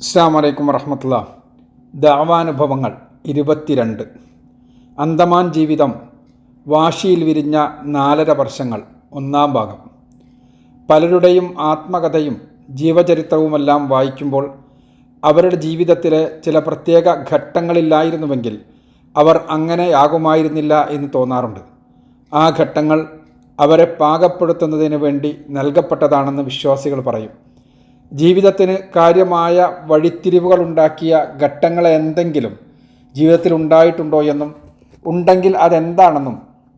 അസ്സലാമു അലൈക്കും വറഹ്മത്തുള്ളാഹി. ദഅവാനുഭവങ്ങൾ 22. അന്തമാൻ ജീവിതം വാശിയിൽ വിരിഞ്ഞ 4.5 വർഷങ്ങൾ. 1-ാം ഭാഗം. പലരുടെയും ആത്മകഥയും ജീവചരിത്രവുമെല്ലാം വായിക്കുമ്പോൾ അവരുടെ ജീവിതത്തിലെ ചില പ്രത്യേക ഘട്ടങ്ങളില്ലായിരുന്നുവെങ്കിൽ അവർ അങ്ങനെയാകുമായിരുന്നില്ല എന്ന് തോന്നാറുണ്ട്. ആ ഘട്ടങ്ങൾ അവരെ പാകപ്പെടുത്തുന്നതിന് വേണ്ടി നൽകപ്പെട്ടതാണെന്ന് വിശ്വാസികൾ പറയും. ജീവിതത്തിന് കാര്യമായ വഴിത്തിരിവുകളുണ്ടാക്കിയ ഘട്ടങ്ങൾ എന്തെങ്കിലും ജീവിതത്തിൽ ഉണ്ടായിട്ടുണ്ടോ എന്നും ഉണ്ടെങ്കിൽ അതെന്താണെന്നും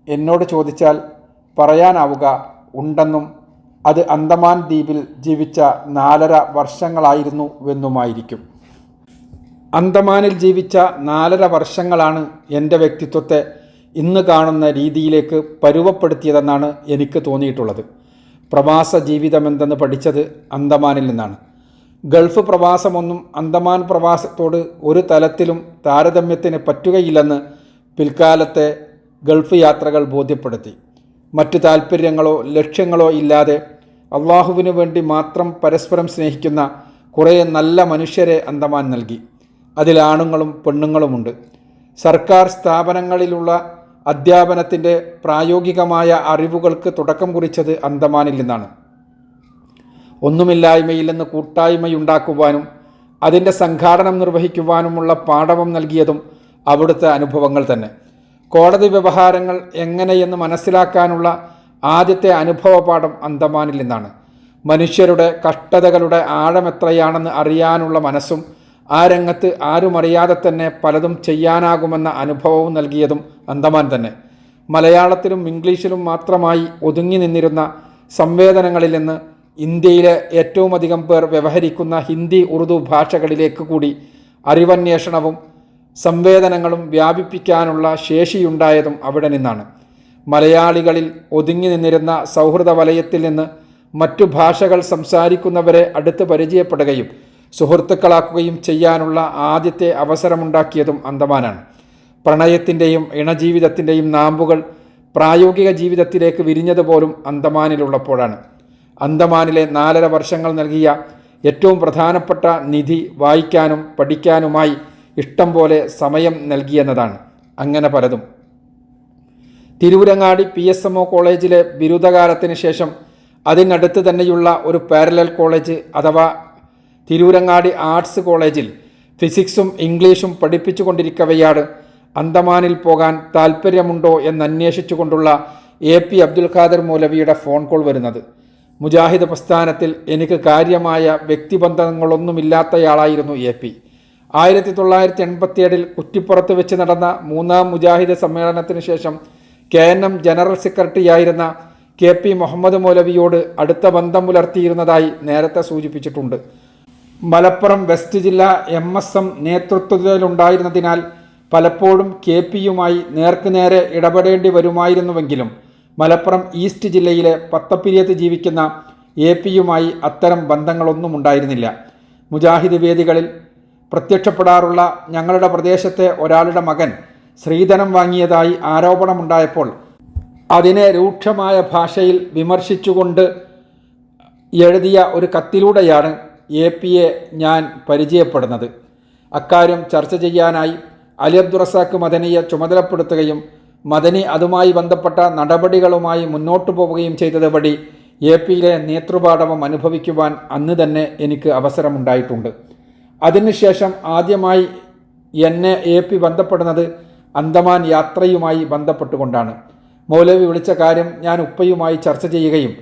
എന്നോട് ചോദിച്ചാൽ പറയാനാവുക ഉണ്ടെന്നും അത് അന്തമാൻ ദ്വീപിൽ ജീവിച്ച 4.5 വർഷങ്ങളായിരുന്നുവെന്നുമായിരിക്കും. അന്തമാനിൽ ജീവിച്ച 4.5 വർഷങ്ങളാണ് എൻ്റെ വ്യക്തിത്വത്തെ ഇന്ന് കാണുന്ന രീതിയിലേക്ക് പരുവപ്പെടുത്തിയതെന്നാണ് എനിക്ക് തോന്നിയിട്ടുള്ളത്. പ്രവാസ ജീവിതമെന്തെന്ന് പഠിച്ചത് അന്തമാനിൽ നിന്നാണ്. ഗൾഫ് പ്രവാസമൊന്നും അന്തമാൻ പ്രവാസത്തോട് ഒരു തലത്തിലും താരതമ്യത്തിന് പറ്റുകയില്ലെന്ന് പിൽക്കാലത്തെ ഗൾഫ് യാത്രകൾ ബോധ്യപ്പെടുത്തി. മറ്റു താൽപ്പര്യങ്ങളോ ലക്ഷ്യങ്ങളോ ഇല്ലാതെ അള്ളാഹുവിനു വേണ്ടി മാത്രം പരസ്പരം സ്നേഹിക്കുന്ന കുറേ നല്ല മനുഷ്യരെ അന്തമാൻ നൽകി. അതിൽ ആണുങ്ങളും പെണ്ണുങ്ങളുമുണ്ട്. സർക്കാർ സ്ഥാപനങ്ങളിലുള്ള അധ്യാപനത്തിൻ്റെ പ്രായോഗികമായ അറിവുകൾക്ക് തുടക്കം കുറിച്ചത് അന്തമാനിൽ നിന്നാണ്. ഒന്നുമില്ലായ്മയിൽ നിന്ന് കൂട്ടായ്മയുണ്ടാക്കുവാനും അതിൻ്റെ സംഘാടനം നിർവഹിക്കുവാനുമുള്ള പാഠവും നൽകിയതും അവിടുത്തെ അനുഭവങ്ങൾ തന്നെ. കോടതി വ്യവഹാരങ്ങൾ എങ്ങനെയെന്ന് മനസ്സിലാക്കാനുള്ള ആദ്യത്തെ അനുഭവ പാഠം അന്തമാനിൽ നിന്നാണ്. മനുഷ്യരുടെ കഷ്ടതകളുടെ ആഴമെത്രയാണെന്ന് അറിയാനുള്ള മനസ്സും ആ രംഗത്ത് ആരുമറിയാതെ തന്നെ പലതും ചെയ്യാനാകുമെന്ന അനുഭവവും നൽകിയതും അന്തമാൻ തന്നെ. മലയാളത്തിലും ഇംഗ്ലീഷിലും മാത്രമായി ഒതുങ്ങി നിന്നിരുന്ന സംവേദനങ്ങളിൽ നിന്ന് ഇന്ത്യയിലെ ഏറ്റവും അധികം പേർ വ്യവഹരിക്കുന്ന ഹിന്ദി ഉറുദു ഭാഷകളിലേക്ക് കൂടി അറിവന്വേഷണവും സംവേദനങ്ങളും വ്യാപിപ്പിക്കാനുള്ള ശേഷിയുണ്ടായതും അവിടെ നിന്നാണ്. മലയാളികളിൽ ഒതുങ്ങി നിന്നിരുന്ന സൗഹൃദ വലയത്തിൽ നിന്ന് മറ്റു ഭാഷകൾ സംസാരിക്കുന്നവരെ അടുത്ത് പരിചയപ്പെടുകയും സുഹൃത്തുക്കളാക്കുകയും ചെയ്യാനുള്ള ആദ്യത്തെ അവസരമുണ്ടാക്കിയതും അന്തമാനാണ്. പ്രണയത്തിൻ്റെയും ഇണജീവിതത്തിൻ്റെയും നാമ്പുകൾ പ്രായോഗിക ജീവിതത്തിലേക്ക് വിരിഞ്ഞതുപോലും അന്തമാനിലുള്ളപ്പോഴാണ്. അന്തമാനിലെ 4.5 വർഷങ്ങൾ നൽകിയ ഏറ്റവും പ്രധാനപ്പെട്ട നിധി വായിക്കാനും പഠിക്കാനുമായി ഇഷ്ടം പോലെ സമയം നൽകിയെന്നതാണ്. അങ്ങനെ പലതും. തിരൂരങ്ങാടി PSMO കോളേജിലെ ബിരുദകാലത്തിന് ശേഷം അതിനടുത്ത് തന്നെയുള്ള ഒരു പാരലൽ കോളേജ് അഥവാ തിരൂരങ്ങാടി ആർട്സ് കോളേജിൽ ഫിസിക്സും ഇംഗ്ലീഷും പഠിപ്പിച്ചു കൊണ്ടിരിക്കവെയാണ് അന്തമാനിൽ പോകാൻ താൽപ്പര്യമുണ്ടോ എന്നന്വേഷിച്ചുകൊണ്ടുള്ള AP അബ്ദുൽ ഖാദർ മൗലവിയുടെ ഫോൺ കോൾ വരുന്നത്. മുജാഹിദ് പ്രസ്ഥാനത്തിൽ എനിക്ക് കാര്യമായ വ്യക്തിബന്ധങ്ങളൊന്നുമില്ലാത്തയാളായിരുന്നു AP. 1987 കുറ്റിപ്പുറത്ത് വെച്ച് നടന്ന 3-ാം മുജാഹിദ് സമ്മേളനത്തിന് ശേഷം KNM ജനറൽ സെക്രട്ടറിയായിരുന്ന KP മുഹമ്മദ് മൗലവിയോട് അടുത്ത ബന്ധം പുലർത്തിയിരുന്നതായി നേരത്തെ സൂചിപ്പിച്ചിട്ടുണ്ട്. മലപ്പുറം വെസ്റ്റ് ജില്ല MSM നേതൃത്വത്തിലുണ്ടായിരുന്നതിനാൽ പലപ്പോഴും KPയുമായി നേർക്കുനേരെ ഇടപെടേണ്ടി വരുമായിരുന്നുവെങ്കിലും മലപ്പുറം ഈസ്റ്റ് ജില്ലയിലെ പത്തപ്പിരിയത്ത് ജീവിക്കുന്ന APയുമായി അത്തരം ബന്ധങ്ങളൊന്നും ഉണ്ടായിരുന്നില്ല. മുജാഹിദ് വേദികളിൽ പ്രത്യക്ഷപ്പെടാറുള്ള ഞങ്ങളുടെ പ്രദേശത്തെ ഒരാളുടെ മകൻ സ്ത്രീധനം വാങ്ങിയതായി ആരോപണമുണ്ടായപ്പോൾ അതിനെ രൂക്ഷമായ ഭാഷയിൽ വിമർശിച്ചുകൊണ്ട് എഴുതിയ ഒരു കത്തിലൂടെയാണ് APയെ ഞാൻ പരിചയപ്പെടുന്നത്. അക്കാര്യം ചർച്ച ചെയ്യാനായി അലി അബ്ദുൾ റസാഖ് മദനിയെ ചുമതലപ്പെടുത്തുകയും മദനി അതുമായി ബന്ധപ്പെട്ട നടപടികളുമായി മുന്നോട്ടു പോവുകയും ചെയ്തത് വഴി APയിലെ നേതൃപാടവം അനുഭവിക്കുവാൻ അന്ന് തന്നെ എനിക്ക് അവസരമുണ്ടായിട്ടുണ്ട്. അതിനുശേഷം ആദ്യമായി എന്നെ AP ബന്ധപ്പെടുന്നത് അന്തമാൻ യാത്രയുമായി ബന്ധപ്പെട്ടുകൊണ്ടാണ്. മൗലവി വിളിച്ച കാര്യം ഞാൻ ഉപ്പയുമായി ചർച്ച ചെയ്യുകയും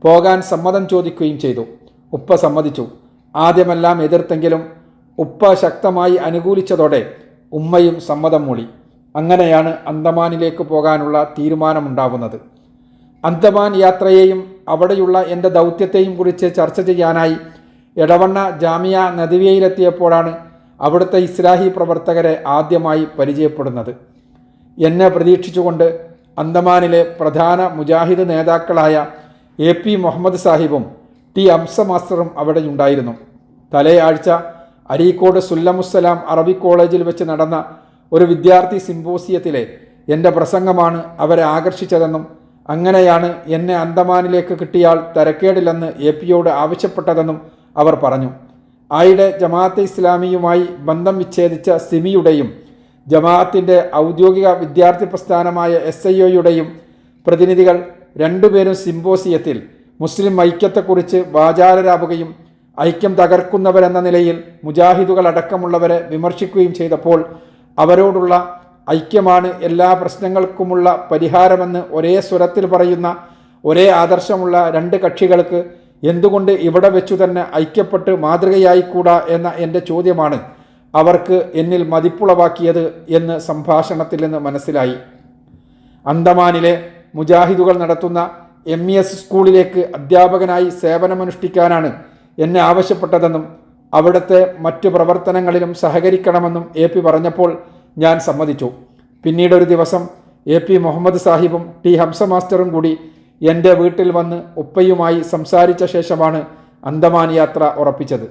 പോകാൻ സമ്മതം ചോദിക്കുകയും ചെയ്തു. ഉപ്പ സമ്മതിച്ചു. ആദ്യമെല്ലാം എതിർത്തെങ്കിലും ഉപ്പ ശക്തമായി അനുകൂലിച്ചതോടെ ഉമ്മയും സമ്മതം മൂളി. അങ്ങനെയാണ് അന്തമാനിലേക്ക് പോകാനുള്ള തീരുമാനമുണ്ടാവുന്നത്. അന്തമാൻ യാത്രയെയും അവിടെയുള്ള എൻ്റെ ദൗത്യത്തെയും കുറിച്ച് ചർച്ച ചെയ്യാനായി എടവണ്ണ ജാമിയ നദിവയിലെത്തിയപ്പോഴാണ് അവിടുത്തെ ഇസ്ലാഹി പ്രവർത്തകരെ ആദ്യമായി പരിചയപ്പെടുന്നത്. എന്നെ പ്രതീക്ഷിച്ചുകൊണ്ട് അന്തമാനിലെ പ്രധാന മുജാഹിദ് നേതാക്കളായ AP മുഹമ്മദ് സാഹിബും T അംസ മാസ്റ്ററും അവിടെയുണ്ടായിരുന്നു. തലേ ആഴ്ച അരീക്കോട് സുല്ലമുസ്സലാം അറബി കോളേജിൽ വെച്ച് നടന്ന ഒരു വിദ്യാർത്ഥി സിംപോസിയത്തിലെ എൻ്റെ പ്രസംഗമാണ് അവരെ ആകർഷിച്ചതെന്നും അങ്ങനെയാണ് എന്നെ അന്തമാനിലേക്ക് കിട്ടിയാൽ തരക്കേടില്ലെന്ന് APയോട് ആവശ്യപ്പെട്ടതെന്നും അവർ പറഞ്ഞു. ആയിടെ ജമാഅത്തെ ഇസ്ലാമിയുമായി ബന്ധം വിച്ഛേദിച്ച സിമിയുടെയും ജമാഅത്തിൻ്റെ ഔദ്യോഗിക വിദ്യാർത്ഥി പ്രസ്ഥാനമായ SIOയുടെയും പ്രതിനിധികൾ രണ്ടുപേരും സിംബോസിയത്തിൽ മുസ്ലിം ഐക്യത്തെക്കുറിച്ച് വാചാലരാവുകയും ഐക്യം തകർക്കുന്നവരെന്ന നിലയിൽ മുജാഹിദുകൾ അടക്കമുള്ളവരെ വിമർശിക്കുകയും ചെയ്തപ്പോൾ അവരോടുള്ള ഐക്യമാണ് എല്ലാ പ്രശ്നങ്ങൾക്കുമുള്ള പരിഹാരമെന്ന് ഒരേ സ്വരത്തിൽ പറയുന്ന ഒരേ ആദർശമുള്ള രണ്ട് കക്ഷികൾക്ക് എന്തുകൊണ്ട് ഇവിടെ വെച്ചു തന്നെ ഐക്യപ്പെട്ട് മാതൃകയായിക്കൂടാ എന്ന എൻ്റെ ചോദ്യമാണ് അവർക്ക് എന്നിൽ മതിപ്പുളവാക്കിയത് എന്ന് സംഭാഷണത്തിൽ നിന്ന് മനസ്സിലായി. അന്തമാനിലെ മുജാഹിദുകൾ നടത്തുന്ന MES സ്കൂളിലേക്ക് അധ്യാപകനായി സേവനമനുഷ്ഠിക്കാനാണ് എന്നെ ആവശ്യപ്പെട്ടതെന്നും അവിടുത്തെ മറ്റു പ്രവർത്തനങ്ങളിലും സഹകരിക്കണമെന്നും AP പറഞ്ഞപ്പോൾ ഞാൻ സമ്മതിച്ചു. പിന്നീടൊരു ദിവസം AP മുഹമ്മദ് സാഹിബും T ഹംസ മാസ്റ്ററും കൂടി എൻ്റെ വീട്ടിൽ വന്ന് ഉപ്പയുമായി സംസാരിച്ച ശേഷമാണ് അന്തമാൻ യാത്ര ഉറപ്പിച്ചത്.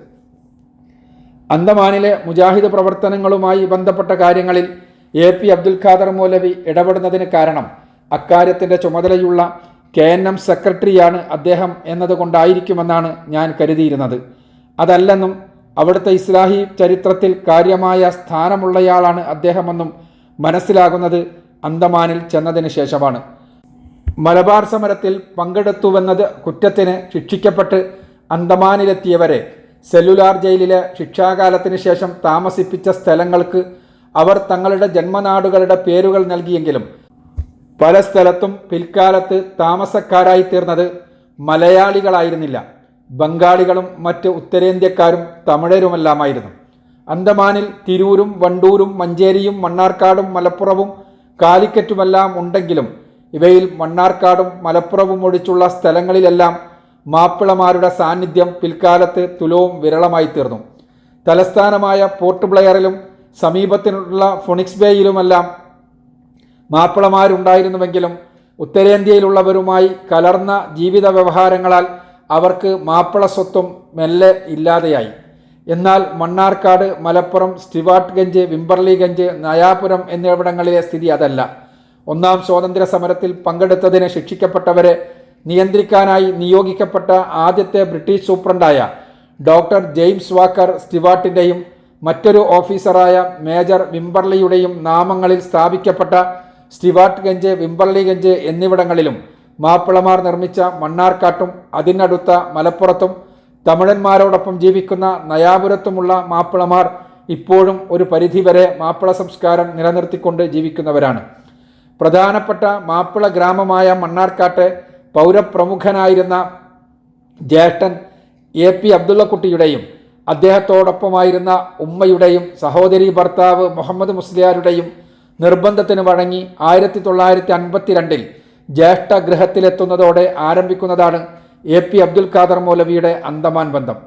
അന്തമാനിലെ മുജാഹിദ് പ്രവർത്തനങ്ങളുമായി ബന്ധപ്പെട്ട കാര്യങ്ങളിൽ AP അബ്ദുൽ ഖാദർ മൗലവി ഇടപെടുന്നതിന് കാരണം അക്കാര്യത്തിൻ്റെ ചുമതലയുള്ള KNM സെക്രട്ടറിയാണ് അദ്ദേഹം എന്നതുകൊണ്ടായിരിക്കുമെന്നാണ് ഞാൻ കരുതിയിരുന്നത്. അതല്ലെന്നും അവിടുത്തെ ഇസ്ലാഹി ചരിത്രത്തിൽ കാര്യമായ സ്ഥാനമുള്ളയാളാണ് അദ്ദേഹമെന്നും മനസ്സിലാകുന്നത് അന്തമാനിൽ ചെന്നതിന് ശേഷമാണ്. മലബാർ സമരത്തിൽ പങ്കെടുത്തുവെന്നത് കുറ്റത്തിന് ശിക്ഷിക്കപ്പെട്ട് അന്തമാനിലെത്തിയവരെ സെല്ലുലാർ ജയിലിലെ ശിക്ഷാകാലത്തിന് ശേഷം താമസിപ്പിച്ച സ്ഥലങ്ങൾക്ക് അവർ തങ്ങളുടെ ജന്മനാടുകളുടെ പേരുകൾ നൽകിയെങ്കിലും പല സ്ഥലത്തും പിൽക്കാലത്ത് താമസക്കാരായി തീർന്നത് മലയാളികളായിരുന്നില്ല, ബംഗാളികളും മറ്റ് ഉത്തരേന്ത്യക്കാരും തമിഴരുമെല്ലാമായിരുന്നു. അന്തമാനിൽ തിരൂരും വണ്ടൂരും മഞ്ചേരിയും മണ്ണാർക്കാടും മലപ്പുറവും കാലിക്കറ്റുമെല്ലാം ഉണ്ടെങ്കിലും ഇവയിൽ മണ്ണാർക്കാടും മലപ്പുറവും ഒഴിച്ചുള്ള സ്ഥലങ്ങളിലെല്ലാം മാപ്പിളമാരുടെ സാന്നിധ്യം പിൽക്കാലത്ത് തുലവും വിരളമായി തീർന്നു. തലസ്ഥാനമായ പോർട്ട് ബ്ലെയറിലും സമീപത്തിനുള്ള ഫൊണിക്സ് ബേയിലുമെല്ലാം മാപ്പിളമാരുണ്ടായിരുന്നുവെങ്കിലും ഉത്തരേന്ത്യയിലുള്ളവരുമായി കലർന്ന ജീവിത വ്യവഹാരങ്ങളാൽ അവർക്ക് മാപ്പിള സ്വത്വം മെല്ലെ ഇല്ലാതെയായി. എന്നാൽ മണ്ണാർക്കാട്, മലപ്പുറം, സ്റ്റിവാർട്ട്ഗഞ്ച്, വിംബർലിഗഞ്ച്, നയാപുരം എന്നിവിടങ്ങളിലെ സ്ഥിതി അതല്ല. ഒന്നാം സ്വാതന്ത്ര്യ സമരത്തിൽ പങ്കെടുത്തതിന് ശിക്ഷിക്കപ്പെട്ടവരെ നിയന്ത്രിക്കാനായി നിയോഗിക്കപ്പെട്ട ആദ്യത്തെ ബ്രിട്ടീഷ് സൂപ്രണ്ടായ ഡോക്ടർ ജെയിംസ് വാക്കർ സ്റ്റിവാർട്ടിൻ്റെയും മറ്റൊരു ഓഫീസറായ മേജർ വിംബർലിയുടെയും നാമങ്ങളിൽ സ്ഥാപിക്കപ്പെട്ട സ്റ്റിവാർട്ട്ഗഞ്ച്, വിംബർലിഗഞ്ച് എന്നിവിടങ്ങളിലും മാപ്പിളമാർ നിർമ്മിച്ച മണ്ണാർക്കാട്ടും അതിനടുത്ത മലപ്പുറത്തും തമിഴന്മാരോടൊപ്പം ജീവിക്കുന്ന നയാപുരത്തുമുള്ള മാപ്പിളമാർ ഇപ്പോഴും ഒരു പരിധിവരെ മാപ്പിള സംസ്കാരം നിലനിർത്തിക്കൊണ്ട് ജീവിക്കുന്നവരാണ്. പ്രധാനപ്പെട്ട മാപ്പിള ഗ്രാമമായ മണ്ണാർക്കാട്ടെ പൗരപ്രമുഖനായിരുന്ന ജ്യേഷ്ഠൻ AP അബ്ദുള്ളക്കുട്ടിയുടെയും അദ്ദേഹത്തോടൊപ്പമായിരുന്ന ഉമ്മയുടെയും സഹോദരി ഭർത്താവ് മുഹമ്മദ് മുസ്ലിയാരുടെയും നിർബന്ധത്തിന് വഴങ്ങി 1952 ജ്യേഷ്ഠഗൃഹത്തിലെത്തുന്നതോടെ ആരംഭിക്കുന്നതാണ് AP അബ്ദുൽ ഖാദർ മൗലവിയുടെ അന്തമാൻ ബന്ധം.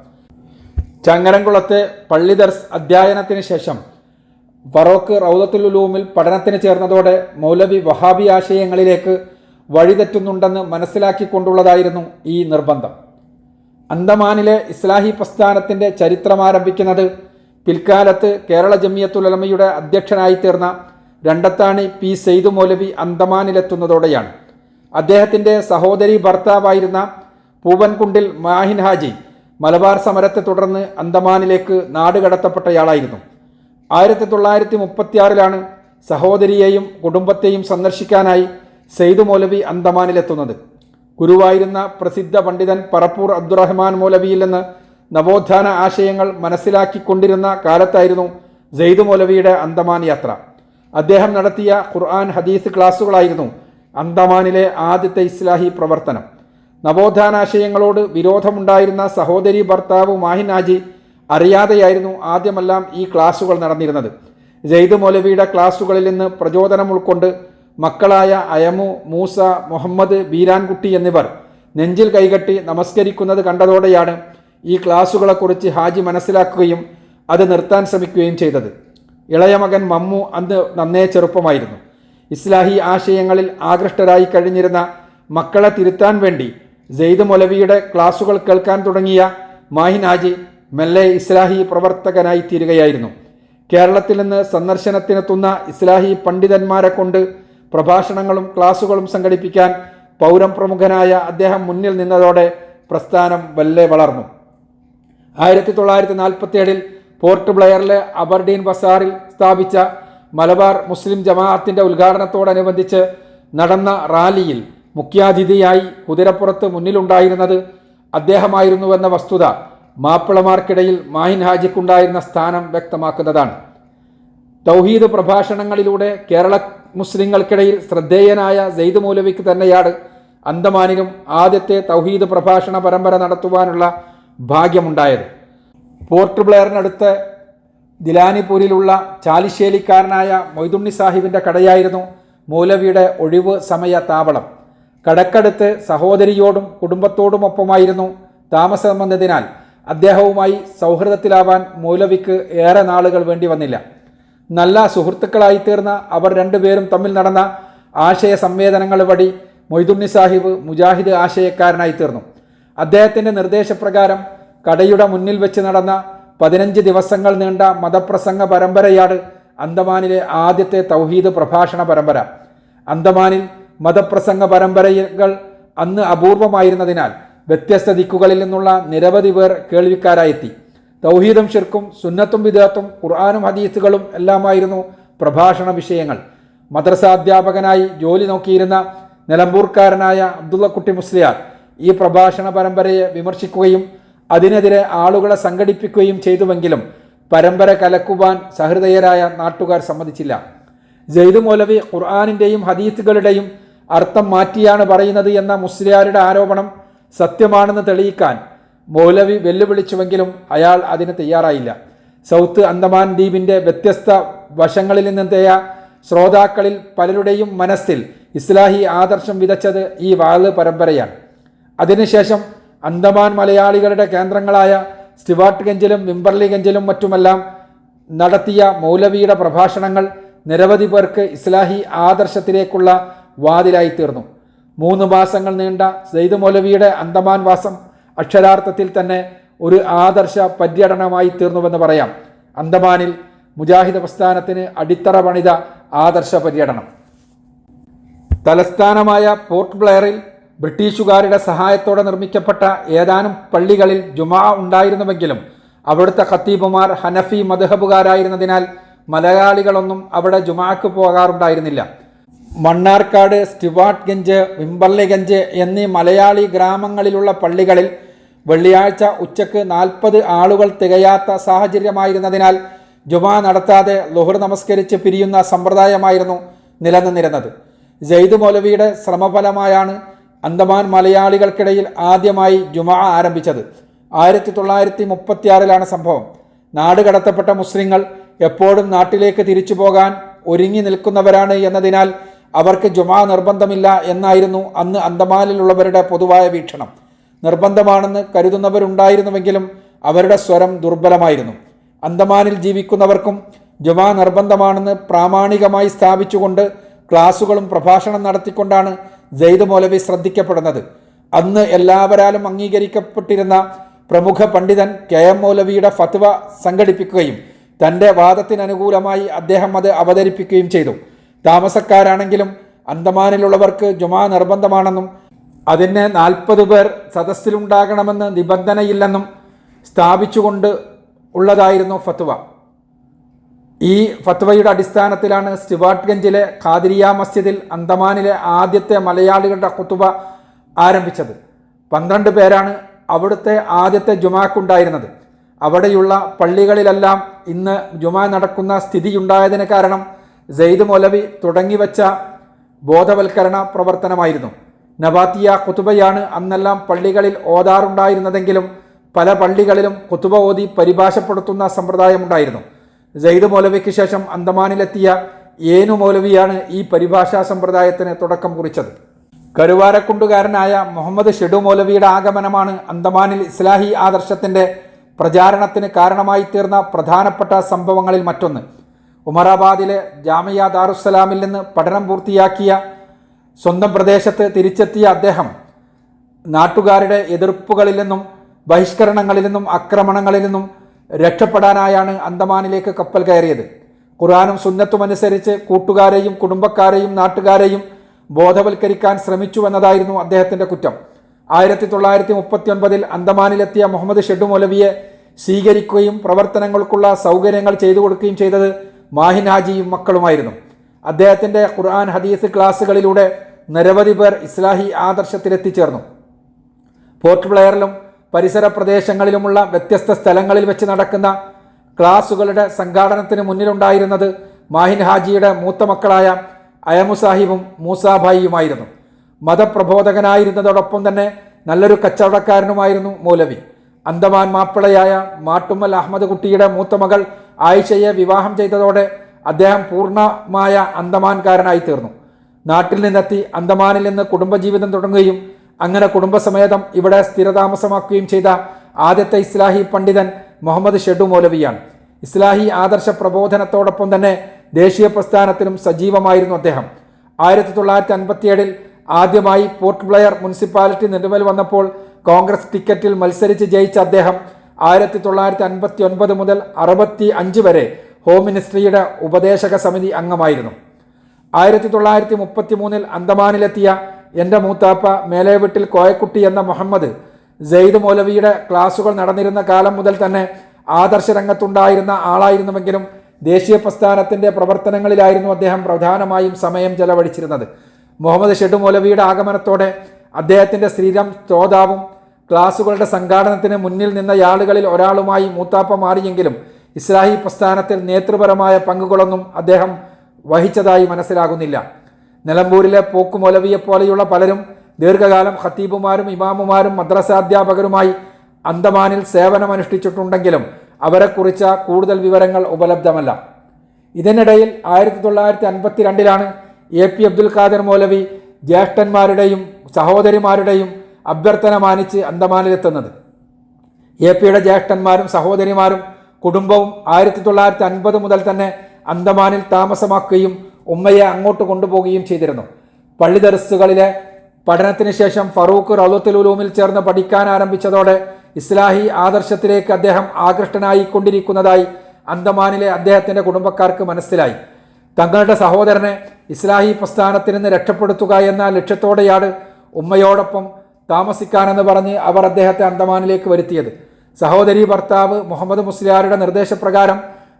ചങ്ങരംകുളത്തെ പള്ളി ദർസ് അധ്യയനത്തിന് ശേഷം ഫറോക്ക് റൗദത്തുൽ ഉലൂമിൽ പഠനത്തിന് ചേർന്നതോടെ മൗലവി വഹാബി ആശയങ്ങളിലേക്ക് വഴിതെറ്റുന്നുണ്ടെന്ന് മനസ്സിലാക്കിക്കൊണ്ടുള്ളതായിരുന്നു ഈ നിർബന്ധം. അന്തമാനിലെ ഇസ്ലാഹി പ്രസ്ഥാനത്തിൻ്റെ ചരിത്രമാരംഭിക്കുന്നത് പിൽക്കാലത്ത് കേരള ജമിയത്തുൽ ഉലമയുടെ അധ്യക്ഷനായി തീർന്ന രണ്ടത്താണി P സെയ്ദ് മൗലവി അന്തമാനിലെത്തുന്നതോടെയാണ്. അദ്ദേഹത്തിൻ്റെ സഹോദരി ഭർത്താവായിരുന്ന പൂവൻകുണ്ടിൽ മാഹിൻ ഹാജി മലബാർ സമരത്തെ തുടർന്ന് അന്തമാനിലേക്ക് നാടുകടത്തപ്പെട്ടയാളായിരുന്നു. 1936 സഹോദരിയെയും കുടുംബത്തെയും സന്ദർശിക്കാനായി സെയ്ദ് മൗലവി അന്തമാനിലെത്തുന്നത്. ഗുരുവായിരുന്ന പ്രസിദ്ധ പണ്ഡിതൻ പറപ്പൂർ അബ്ദുറഹ്മാൻ മൗലവിയിൽ നിന്ന് നവോത്ഥാന ആശയങ്ങൾ മനസ്സിലാക്കിക്കൊണ്ടിരുന്ന കാലത്തായിരുന്നു സെയ്ദ് മൗലവിയുടെ അന്തമാൻ യാത്ര. അദ്ദേഹം നടത്തിയ ഖുർആൻ ഹദീസ് ക്ലാസുകളായിരുന്നു അന്തമാനിലെ ആദ്യത്തെ ഇസ്ലാഹി പ്രവർത്തനം. നവോത്ഥാനാശയങ്ങളോട് വിരോധമുണ്ടായിരുന്ന സഹോദരി ഭർത്താവ് മാഹിൻ ഹാജി അറിയാതെയായിരുന്നു ആദ്യമെല്ലാം ഈ ക്ലാസുകൾ നടന്നിരുന്നത്. സെയ്ദ് മൗലവിയുടെ ക്ലാസുകളിൽ നിന്ന് പ്രചോദനം ഉൾക്കൊണ്ട് മക്കളായ അയമു, മൂസ, മുഹമ്മദ്, ബീരാൻകുട്ടി എന്നിവർ നെഞ്ചിൽ കൈകെട്ടി നമസ്കരിക്കുന്നത് കണ്ടതോടെയാണ് ഈ ക്ലാസുകളെക്കുറിച്ച് ഹാജി മനസ്സിലാക്കുകയും അത് നിർത്താൻ ശ്രമിക്കുകയും ചെയ്തത്. ഇളയ മകൻ മമ്മു അന്ന് നന്നേ ചെറുപ്പമായിരുന്നു. ഇസ്ലാഹി ആശയങ്ങളിൽ ആകൃഷ്ടരായി കഴിഞ്ഞിരുന്ന മക്കളെ തിരുത്താൻ വേണ്ടി സെയ്ദ് മൗലവിയുടെ ക്ലാസുകൾ കേൾക്കാൻ തുടങ്ങിയ മാഹിൻ ഹാജി മെല്ലെ ഇസ്ലാഹി പ്രവർത്തകനായി തീരുകയായിരുന്നു. കേരളത്തിൽ നിന്ന് സന്ദർശനത്തിനെത്തുന്ന ഇസ്ലാഹി പണ്ഡിതന്മാരെ കൊണ്ട് പ്രഭാഷണങ്ങളും ക്ലാസുകളും സംഘടിപ്പിക്കാൻ പൗരം പ്രമുഖനായ അദ്ദേഹം മുന്നിൽ നിന്നതോടെ പ്രസ്ഥാനം വല്ലേ വളർന്നു. 1947 പോർട്ട് ബ്ലെയറിലെ അബർഡീൻ ബസാറിൽ സ്ഥാപിച്ച മലബാർ മുസ്ലിം ജമാഅത്തിന്റെ ഉദ്ഘാടനത്തോടനുബന്ധിച്ച് നടന്ന റാലിയിൽ മുഖ്യാതിഥിയായി കുതിരപ്പുറത്ത് മുന്നിലുണ്ടായിരുന്നത് അദ്ദേഹമായിരുന്നുവെന്ന വസ്തുത മാപ്പിളമാർക്കിടയിൽ മാഹിൻ ഹാജിക്കുണ്ടായിരുന്ന സ്ഥാനം വ്യക്തമാക്കുന്നതാണ്. തൗഹീദ് പ്രഭാഷണങ്ങളിലൂടെ കേരള മുസ്ലിങ്ങൾക്കിടയിൽ ശ്രദ്ധേയനായ സെയ്ദ് മൗലവിക്ക് തന്നെയാണ് അന്തമാനിലും ആദ്യത്തെ തൗഹീദ് പ്രഭാഷണ പരമ്പര നടത്തുവാനുള്ള ഭാഗ്യമുണ്ടായത്. പോർട്ട് ബ്ലെയറിനടുത്ത് ദിലാനിപൂരിലുള്ള ചാലിശ്ശേലിക്കാരനായ മൊയ്തുണ്ണി സാഹിബിൻ്റെ കടയായിരുന്നു മൗലവിയുടെ ഒഴിവ് സമയ താവളം. കടക്കടുത്ത് സഹോദരിയോടും കുടുംബത്തോടുമൊപ്പമായിരുന്നു താമസമെന്നതിനാൽ അദ്ദേഹവുമായി സൗഹൃദത്തിലാവാൻ മൗലവിക്ക് ഏറെ നാളുകൾ വേണ്ടി വന്നില്ല. നല്ല സുഹൃത്തുക്കളായിത്തീർന്ന അവർ രണ്ടുപേരും തമ്മിൽ നടന്ന ആശയ സംവേദനങ്ങൾ വഴി മൊയ്തുണ്ണി സാഹിബ് മുജാഹിദ് ആശയക്കാരനായിത്തീർന്നു. അദ്ദേഹത്തിൻ്റെ നിർദ്ദേശപ്രകാരം കടയുടെ മുന്നിൽ വെച്ച് നടന്ന 15 ദിവസങ്ങൾ നീണ്ട മതപ്രസംഗ പരമ്പരയാണ് അന്തമാനിലെ ആദ്യത്തെ തൗഹീദ് പ്രഭാഷണ പരമ്പര. അന്തമാനിൽ മതപ്രസംഗ പരമ്പരകൾ അന്ന് അപൂർവമായിരുന്നതിനാൽ വ്യത്യസ്ത ദിക്കുകളിൽ നിന്നുള്ള നിരവധി പേർ കേൾവിക്കാരായെത്തി. തൗഹീദും ഷിർക്കും സുന്നത്തും ബിദ്അത്തും ഖുർആനും ഹദീസുകളും എല്ലാമായിരുന്നു പ്രഭാഷണ വിഷയങ്ങൾ. മദ്രസ അധ്യാപകനായി ജോലി നോക്കിയിരുന്ന നിലമ്പൂർക്കാരനായ അബ്ദുള്ളക്കുട്ടി മുസ്ലിയാർ ഈ പ്രഭാഷണ പരമ്പരയെ വിമർശിക്കുകയും അതിനെതിരെ ആളുകളെ സംഘടിപ്പിക്കുകയും ചെയ്തുവെങ്കിലും പരമ്പര കലക്കുവാൻ സഹൃദയരായ നാട്ടുകാർ സമ്മതിച്ചില്ല. സെയ്ദ് മൗലവി ഖുർആനിൻ്റെയും ഹദീസുകളുടെയും അർത്ഥം മാറ്റിയാണ് പറയുന്നത് എന്ന മുസ്ലിയാരുടെ ആരോപണം സത്യമാണെന്ന് തെളിയിക്കാൻ മൗലവി വെല്ലുവിളിച്ചുവെങ്കിലും അയാൾ അതിന് തയ്യാറായില്ല. സൗത്ത് അന്തമാൻ ദ്വീപിൻ്റെ വ്യത്യസ്ത വശങ്ങളിൽ നിന്നെത്തിയ ശ്രോതാക്കളിൽ പലരുടെയും മനസ്സിൽ ഇസ്ലാഹി ആദർശം വിതച്ചത് ഈ വാള് പരമ്പരയാണ്. അതിനുശേഷം അന്തമാൻ മലയാളികളുടെ കേന്ദ്രങ്ങളായ സ്റ്റുവാർട്ട്ഗഞ്ചിലും വിംബർലിഗഞ്ചിലും മറ്റുമെല്ലാം നടത്തിയ മൗലവിയുടെ പ്രഭാഷണങ്ങൾ നിരവധി പേർക്ക് ഇസ്ലാഹി ആദർശത്തിലേക്കുള്ള വാതിലായിത്തീർന്നു. 3 മാസങ്ങൾ നീണ്ട സെയ്ദ് മൗലവിയുടെ അന്തമാൻ വാസം അക്ഷരാർത്ഥത്തിൽ തന്നെ ഒരു ആദർശ പര്യടനമായി തീർന്നുവെന്ന് പറയാം. അന്തമാനിൽ മുജാഹിദ് പ്രസ്ഥാനത്തിന് അടിത്തറ പണിത ആദർശ പര്യടനം. തലസ്ഥാനമായ പോർട്ട് ബ്ലെയറിൽ ബ്രിട്ടീഷുകാരുടെ സഹായത്തോടെ നിർമ്മിക്കപ്പെട്ട ഏതാനും പള്ളികളിൽ ജുമാ ഉണ്ടായിരുന്നുവെങ്കിലും അവിടുത്തെ ഖത്തീബുമാർ ഹനഫി മദ്ഹബുകാരായിരുന്നതിനാൽ മലയാളികളൊന്നും അവിടെ ജുമാക്ക് പോകാറുണ്ടായിരുന്നില്ല. മണ്ണാർക്കാട്, സ്റ്റുവാർട്ട്ഗഞ്ച്, വിംബർലിഗഞ്ച് എന്നീ മലയാളി ഗ്രാമങ്ങളിലുള്ള പള്ളികളിൽ വെള്ളിയാഴ്ച ഉച്ചക്ക് 40 ആളുകൾ തികയാത്ത സാഹചര്യമായിരുന്നതിനാൽ ജുമാ നടത്താതെ ളുഹർ നമസ്കരിച്ച് പിരിയുന്ന സമ്പ്രദായമായിരുന്നു നിലനിന്നിരുന്നത്. സെയ്ദ് മൗലവിയുടെ ശ്രമഫലമായാണ് അന്തമാൻ മലയാളികൾക്കിടയിൽ ആദ്യമായി ജുമാ ആരംഭിച്ചത്. 1936 സംഭവം. നാട് കടത്തപ്പെട്ട മുസ്ലിങ്ങൾ എപ്പോഴും നാട്ടിലേക്ക് തിരിച്ചു പോകാൻ ഒരുങ്ങി നിൽക്കുന്നവരാണ് എന്നതിനാൽ അവർക്ക് ജുമാ നിർബന്ധമില്ല എന്നായിരുന്നു അന്ന് അന്തമാനിലുള്ളവരുടെ പൊതുവായ വീക്ഷണം. നിർബന്ധമാണെന്ന് കരുതുന്നവരുണ്ടായിരുന്നുവെങ്കിലും അവരുടെ സ്വരം ദുർബലമായിരുന്നു. അന്തമാനിൽ ജീവിക്കുന്നവർക്കും ജുമാ നിർബന്ധമാണെന്ന് പ്രാമാണികമായി സ്ഥാപിച്ചുകൊണ്ട് ക്ലാസുകളും പ്രഭാഷണം നടത്തിക്കൊണ്ടാണ് സെയ്ദ് മൗലവി ശ്രദ്ധിക്കപ്പെടുന്നത്. അന്ന് എല്ലാവരാലും അംഗീകരിക്കപ്പെട്ടിരുന്ന പ്രമുഖ പണ്ഡിതൻ KM മൗലവിയുടെ ഫത്വ സംഘടിപ്പിക്കുകയും തൻ്റെ വാദത്തിനനുകൂലമായി അദ്ദേഹം അത് അവതരിപ്പിക്കുകയും ചെയ്തു. താമസക്കാരാണെങ്കിലും അന്തമാനിലുള്ളവർക്ക് ജുമാ നിർബന്ധമാണെന്നും അതിന് 40 പേർ സദസ്സിലുണ്ടാകണമെന്ന് നിബന്ധനയില്ലെന്നും സ്ഥാപിച്ചുകൊണ്ട് ഉള്ളതായിരുന്നു ഫത്വ. ഈ ഫത്വയുടെ അടിസ്ഥാനത്തിലാണ് സ്റ്റുവാർട്ട്ഗഞ്ചിലെ ഖാദിരിയ മസ്ജിദിൽ അന്തമാനിലെ ആദ്യത്തെ മലയാളികളുടെ ഖുതുബ ആരംഭിച്ചത്. 12 പേരാണ് അവിടുത്തെ ആദ്യത്തെ ജുമാക്കുണ്ടായിരുന്നത്. അവിടെയുള്ള പള്ളികളിലെല്ലാം ഇന്ന് ജുമാ നടക്കുന്ന സ്ഥിതിയുണ്ടായതിന് കാരണം സെയ്ദ് മൗലവി തുടങ്ങിവെച്ച ബോധവൽക്കരണ പ്രവർത്തനമായിരുന്നു. നബാത്തിയ ഖുതുബയാണ് അന്നെല്ലാം പള്ളികളിൽ ഓതാറുണ്ടായിരുന്നതെങ്കിലും പല പള്ളികളിലും ഖുതുബ ഓതി പരിഭാഷപ്പെടുത്തുന്ന സമ്പ്രദായമുണ്ടായിരുന്നു. സെയ്ദ് മൗലവിക്ക് ശേഷം അന്തമാനിലെത്തിയ ഏനു മൗലവിയാണ് ഈ പരിഭാഷാ സമ്പ്രദായത്തിന് തുടക്കം കുറിച്ചത്. കരുവാരക്കുണ്ടുകാരനായ മുഹമ്മദ് ഷെഡു മൗലവിയുടെ ആഗമനമാണ് അന്തമാനിൽ ഇസ്ലാഹി ആദർശത്തിൻ്റെ പ്രചാരണത്തിന് കാരണമായി തീർന്ന പ്രധാനപ്പെട്ട സംഭവങ്ങളിൽ മറ്റൊന്ന്. ഉമറാബാദിലെ ജാമിയ ദാറുസ്സലാമിൽ നിന്ന് പഠനം പൂർത്തിയാക്കിയ സ്വന്തം പ്രദേശത്ത് തിരിച്ചെത്തിയ അദ്ദേഹം നാട്ടുകാരുടെ എതിർപ്പുകളിൽ നിന്നും ബഹിഷ്കരണങ്ങളിൽ നിന്നും ആക്രമണങ്ങളിൽ നിന്നും രക്ഷപ്പെടാനായാണ് അന്തമാനിലേക്ക് കപ്പൽ കയറിയത്. ഖുർആനും സുന്നത്തും അനുസരിച്ച് കൂട്ടുകാരെയും കുടുംബക്കാരെയും നാട്ടുകാരെയും ബോധവൽക്കരിക്കാൻ ശ്രമിച്ചുവെന്നതായിരുന്നു അദ്ദേഹത്തിൻ്റെ കുറ്റം. 1939 അന്തമാനിലെത്തിയ മുഹമ്മദ് ഷെഡു മൗലവിയെ സ്വീകരിക്കുകയും പ്രവർത്തനങ്ങൾക്കുള്ള സൗകര്യങ്ങൾ ചെയ്തു കൊടുക്കുകയും ചെയ്തത് മാഹിൻ ഹാജിയും മക്കളുമായിരുന്നു. അദ്ദേഹത്തിൻ്റെ ഖുർആൻ ഹദീസ് ക്ലാസ്സുകളിലൂടെ നിരവധി പേർ ഇസ്ലാഹി ആദർശത്തിലെത്തിച്ചേർന്നു. പോർട്ട് ബ്ലെയറിലും പരിസര പ്രദേശങ്ങളിലുമുള്ള വ്യത്യസ്ത സ്ഥലങ്ങളിൽ വെച്ച് നടക്കുന്ന ക്ലാസുകളുടെ സംഘാടനത്തിന് മുന്നിലുണ്ടായിരുന്നത് മാഹിൻ ഹാജിയുടെ മൂത്ത മക്കളായ അയമു സാഹിബും മൂസാഭായിയുമായിരുന്നു. മതപ്രബോധകനായിരുന്നതോടൊപ്പം തന്നെ നല്ലൊരു കച്ചവടക്കാരനുമായിരുന്നു മൗലവി. അന്തമാൻ മാപ്പിളയായ മാട്ടുമ്മൽ അഹമ്മദ് കുട്ടിയുടെ മൂത്ത മകൾ ആയിഷയെ വിവാഹം ചെയ്തതോടെ അദ്ദേഹം പൂർണ്ണമായ അന്തമാൻകാരനായി തീർന്നു. നാട്ടിൽ നിന്നെത്തി അന്തമാനിൽ നിന്ന് കുടുംബജീവിതം തുടങ്ങുകയും അങ്ങനെ കുടുംബസമേതം ഇവിടെ സ്ഥിരതാമസമാക്കുകയും ചെയ്ത ആദ്യത്തെ ഇസ്ലാഹി പണ്ഡിതൻ മുഹമ്മദ് ഷെഡു മൗലവിയാണ്. ഇസ്ലാഹി ആദർശ പ്രബോധനത്തോടൊപ്പം തന്നെ ദേശീയ പ്രസ്ഥാനത്തിലും സജീവമായിരുന്നു അദ്ദേഹം. 1957 ആദ്യമായി പോർട്ട് ബ്ലെയർ മുനിസിപ്പാലിറ്റി നിലവിൽ വന്നപ്പോൾ കോൺഗ്രസ് ടിക്കറ്റിൽ മത്സരിച്ച് ജയിച്ച അദ്ദേഹം 1959 മുതൽ 65 വരെ ഹോം മിനിസ്ട്രിയുടെ ഉപദേശക സമിതി അംഗമായിരുന്നു. 1933 അന്തമാനിലെത്തിയ എൻ്റെ മൂത്താപ്പ മേലേവീട്ടിൽ കോയക്കുട്ടി എന്ന മുഹമ്മദ് സെയ്ദ് മൗലവിയുടെ ക്ലാസുകൾ നടന്നിരുന്ന കാലം മുതൽ തന്നെ ആദർശ രംഗത്തുണ്ടായിരുന്ന ആളായിരുന്നുവെങ്കിലും ദേശീയ പ്രസ്ഥാനത്തിൻ്റെ പ്രവർത്തനങ്ങളിലായിരുന്നു അദ്ദേഹം പ്രധാനമായും സമയം ചെലവഴിച്ചിരുന്നത്. മുഹമ്മദ് ഷെഡു മൗലവിയുടെ ആഗമനത്തോടെ അദ്ദേഹത്തിൻ്റെ സ്ഥിരം ശ്രോതാവും ക്ലാസുകളുടെ സംഘാടനത്തിന് മുന്നിൽ നിന്നയാളുകളിൽ ഒരാളുമായി മൂത്താപ്പ മാറിയെങ്കിലും ഇസ്ലാഹി പ്രസ്ഥാനത്തിൽ നേതൃപരമായ പങ്കുകളൊന്നും അദ്ദേഹം വഹിച്ചതായി മനസ്സിലാകുന്നില്ല. നിലമ്പൂരിലെ പോക്കു മൗലവിയെപ്പോലെയുള്ള പലരും ദീർഘകാലം ഖത്തീബുമാരും ഇമാമുമാരും മദ്രസാധ്യാപകരുമായി അന്തമാനിൽ സേവനമനുഷ്ഠിച്ചിട്ടുണ്ടെങ്കിലും അവരെക്കുറിച്ച് കൂടുതൽ വിവരങ്ങൾ ഉപലബ്ധമല്ല. ഇതിനിടയിൽ 1952 എ പി അബ്ദുൽ ഖാദർ മൗലവി ജ്യേഷ്ഠന്മാരുടെയും സഹോദരിമാരുടെയും അഭ്യർത്ഥന മാനിച്ച് അന്തമാനിലെത്തുന്നത്. എ പിയുടെ ജ്യേഷ്ഠന്മാരും സഹോദരിമാരും കുടുംബവും 1950 മുതൽ തന്നെ അന്തമാനിൽ താമസമാക്കുകയും ഉമ്മയെ അങ്ങോട്ട് കൊണ്ടുപോവുകയും ചെയ്തിരുന്നു. പള്ളി ദർസുകളിലെ പഠനത്തിന് ശേഷം ഫറൂഖ് റൗളത്തുൽ ഉലൂമിൽ ചേർന്ന് പഠിക്കാൻ ആരംഭിച്ചതോടെ ഇസ്ലാഹി ആദർശത്തിലേക്ക് അദ്ദേഹം ആകൃഷ്ടനായിക്കൊണ്ടിരിക്കുന്നതായി അന്തമാനിലെ അദ്ദേഹത്തിൻ്റെ കുടുംബക്കാർക്ക് മനസ്സിലായി. തങ്ങളുടെ സഹോദരനെ ഇസ്ലാഹി പ്രസ്ഥാനത്തിൽ നിന്ന് രക്ഷപ്പെടുത്തുക എന്ന ലക്ഷ്യത്തോടെയാണ് ഉമ്മയോടൊപ്പം താമസിക്കാനെന്ന് പറഞ്ഞ് അവർ അദ്ദേഹത്തെ അന്തമാനിലേക്ക് വരുത്തിയത്. സഹോദരി ഭർത്താവ് മുഹമ്മദ് മുസ്ലിയാരുടെ നിർദ്ദേശപ്രകാരം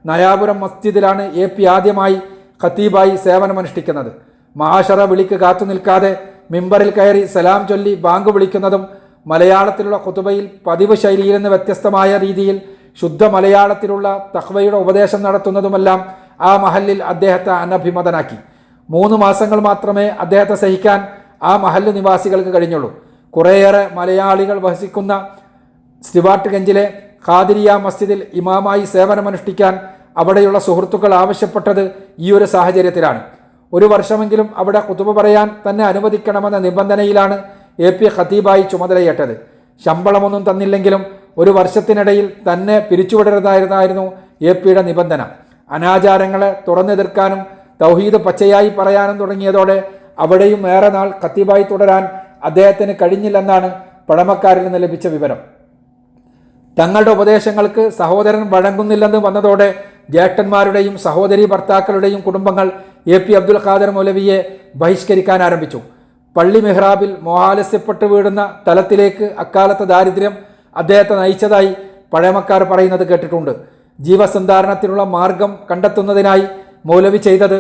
നയാപുരം മസ്ജിദിലാണ് എ പി ആദ്യമായി ഖത്തീബായി സേവനമനുഷ്ഠിക്കുന്നത്. മഹാശറ വിളിക്ക് കാത്തു നിൽക്കാതെ മിമ്പറിൽ കയറി സലാം ചൊല്ലി ബാങ്ക് വിളിക്കുന്നതും മലയാളത്തിലുള്ള ഖുതുബയിൽ പതിവ് ശൈലിയിൽ നിന്ന് വ്യത്യസ്തമായ രീതിയിൽ ശുദ്ധ മലയാളത്തിലുള്ള തഖ്വയുടെ ഉപദേശം നടത്തുന്നതുമെല്ലാം ആ മഹല്ലിൽ അദ്ദേഹത്തെ അനഭിമതനാക്കി. 3 മാസങ്ങൾ മാത്രമേ അദ്ദേഹത്തെ സഹിക്കാൻ ആ മഹല്ല് നിവാസികൾക്ക് കഴിഞ്ഞുള്ളൂ. കുറേയേറെ മലയാളികൾ വസിക്കുന്ന സ്റ്റിവാർട്ട് ഗഞ്ചിലെ ഖാദിരിയ മസ്ജിദിൽ ഇമാമായി സേവനമനുഷ്ഠിക്കാൻ അവിടെയുള്ള സുഹൃത്തുക്കൾ ആവശ്യപ്പെട്ടത് ഈ ഒരു സാഹചര്യത്തിലാണ്. 1 വർഷമെങ്കിലും അവിടെ ഖുതുബ പറയാൻ തന്നെ അനുവദിക്കണമെന്ന നിബന്ധനയിലാണ് എ പി ഖത്തീബായി ചുമതലയേറ്റത്. ശമ്പളമൊന്നും തന്നില്ലെങ്കിലും 1 വർഷത്തിനിടയിൽ തന്നെ പിരിച്ചുവിടരുതായിരുന്നു എ പിയുടെ നിബന്ധന. അനാചാരങ്ങളെ തുറന്നെതിർക്കാനും തൗഹീദ് പച്ചയായി പറയാനും തുടങ്ങിയതോടെ അവിടെയും ഏറെ നാൾ ഖത്തീബായി തുടരാൻ അദ്ദേഹത്തിന് കഴിഞ്ഞില്ലെന്നാണ് പഴമക്കാരിൽ നിന്ന് ലഭിച്ച വിവരം. തങ്ങളുടെ ഉപദേശങ്ങൾക്ക് സഹോദരൻ വഴങ്ങുന്നില്ലെന്ന് വന്നതോടെ ജ്യേഷ്ഠന്മാരുടെയും സഹോദരി ഭർത്താക്കളുടെയും കുടുംബങ്ങൾ എ പി അബ്ദുൽ ഖാദർ മൗലവിയെ ബഹിഷ്കരിക്കാൻ ആരംഭിച്ചു. പള്ളി മെഹ്റാബിൽ മോഹാലസ്യപ്പെട്ട് വീഴുന്ന തലത്തിലേക്ക് അക്കാലത്തെ ദാരിദ്ര്യം അദ്ദേഹത്തെ നയിച്ചതായി പഴമക്കാർ പറയുന്നത് കേട്ടിട്ടുണ്ട്. ജീവസന്ധാരണത്തിനുള്ള മാർഗം കണ്ടെത്തുന്നതിനായി മൗലവി ചെയ്തത്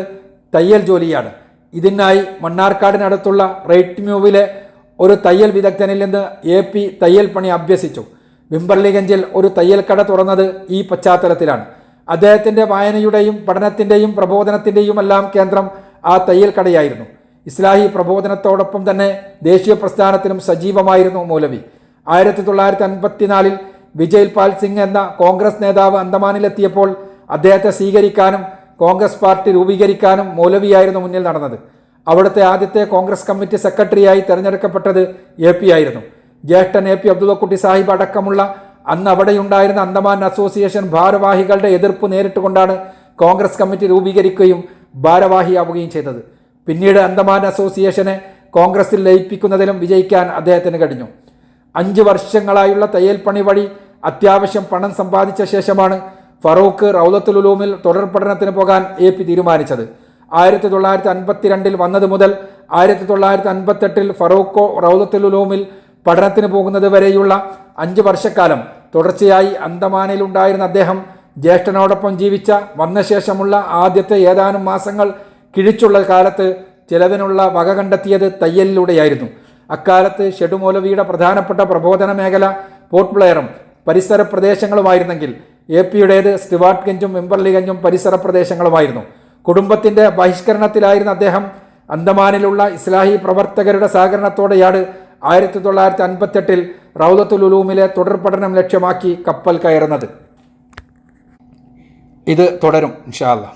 തയ്യൽ ജോലിയാണ്. ഇതിനായി മണ്ണാർക്കാടിനടുത്തുള്ള റൈറ്റ് മ്യൂവിലെ ഒരു തയ്യൽ വിദഗ്ധനിൽ നിന്ന് എ പി തയ്യൽ പണി അഭ്യസിച്ചു. വിംബർലിഗഞ്ചിൽ ഒരു തയ്യൽ കട തുറന്നത് ഈ പശ്ചാത്തലത്തിലാണ്. അദ്ദേഹത്തിൻ്റെ വായനയുടെയും പഠനത്തിൻ്റെയും പ്രബോധനത്തിൻ്റെയുമെല്ലാം കേന്ദ്രം ആ തയ്യൽ കടയായിരുന്നു. ഇസ്ലാഹി പ്രബോധനത്തോടൊപ്പം തന്നെ ദേശീയ പ്രസ്ഥാനത്തിനും സജീവമായിരുന്നു മൗലവി. 1954 വിജയ് പാൽ സിംഗ് എന്ന കോൺഗ്രസ് നേതാവ് അന്തമാനിലെത്തിയപ്പോൾ അദ്ദേഹത്തെ സ്വീകരിക്കാനും കോൺഗ്രസ് പാർട്ടി രൂപീകരിക്കാനും മൗലവിയായിരുന്നു മുന്നിൽ നടന്നത്. അവിടുത്തെ ആദ്യത്തെ കോൺഗ്രസ് കമ്മിറ്റി സെക്രട്ടറിയായി തിരഞ്ഞെടുക്കപ്പെട്ടത് എ പി ആയിരുന്നു. ജ്യേഷ്ഠൻ എ പി അബ്ദുള്ളക്കുട്ടി സാഹിബ് അടക്കമുള്ള അന്ന് അവിടെയുണ്ടായിരുന്ന അന്തമാൻ അസോസിയേഷൻ ഭാരവാഹികളുടെ എതിർപ്പ് നേരിട്ടുകൊണ്ടാണ് കോൺഗ്രസ് കമ്മിറ്റി രൂപീകരിക്കുകയും ഭാരവാഹിയാവുകയും ചെയ്തത്. പിന്നീട് അന്തമാൻ അസോസിയേഷനെ കോൺഗ്രസിൽ ലയിപ്പിക്കുന്നതിലും വിജയിക്കാൻ അദ്ദേഹത്തിന് കഴിഞ്ഞു. 5 വർഷങ്ങളായുള്ള തയ്യൽ പണി വഴി അത്യാവശ്യം പണം സമ്പാദിച്ച ശേഷമാണ് ഫറൂഖ് റൗളത്തുൽ ഉലൂമിൽ തുടർ പഠനത്തിന് പോകാൻ എ പി തീരുമാനിച്ചത്. 1952 വന്നത് മുതൽ 1958 ഫറൂഖ് റൗളത്തുൽ ഉലൂമിൽ പഠനത്തിന് പോകുന്നത് വരെയുള്ള 5 വർഷക്കാലം തുടർച്ചയായി അന്തമാനിലുണ്ടായിരുന്ന അദ്ദേഹം ജ്യേഷ്ഠനോടൊപ്പം വന്ന ശേഷമുള്ള ആദ്യത്തെ ഏതാനും മാസങ്ങൾ കിഴിച്ചുള്ള കാലത്ത് ചിലവിനുള്ള വക കണ്ടെത്തിയത് തയ്യലിലൂടെയായിരുന്നു. അക്കാലത്ത് ഷെഡുമൗലവിയുടെ പ്രധാനപ്പെട്ട പ്രബോധന മേഖല പോർട്ട് ബ്ലെയറും പരിസര പ്രദേശങ്ങളുമായിരുന്നെങ്കിൽ AP-യുടേത് സ്റ്റുവാർട്ട്ഗഞ്ചും വിംബർലിഗഞ്ചും പരിസര പ്രദേശങ്ങളുമായിരുന്നു. കുടുംബത്തിൻ്റെ ബഹിഷ്കരണത്തിലായിരുന്ന അദ്ദേഹം അന്തമാനിലുള്ള ഇസ്ലാഹി പ്രവർത്തകരുടെ സഹകരണത്തോടെയാണ് 1958 റൗദത്തുൽ ഉലൂമിലെ തുടർ പഠനം ലക്ഷ്യമാക്കി കപ്പൽ കയറുന്നത്. ഇത് തുടരും ഇൻഷാ അല്ലാഹ്.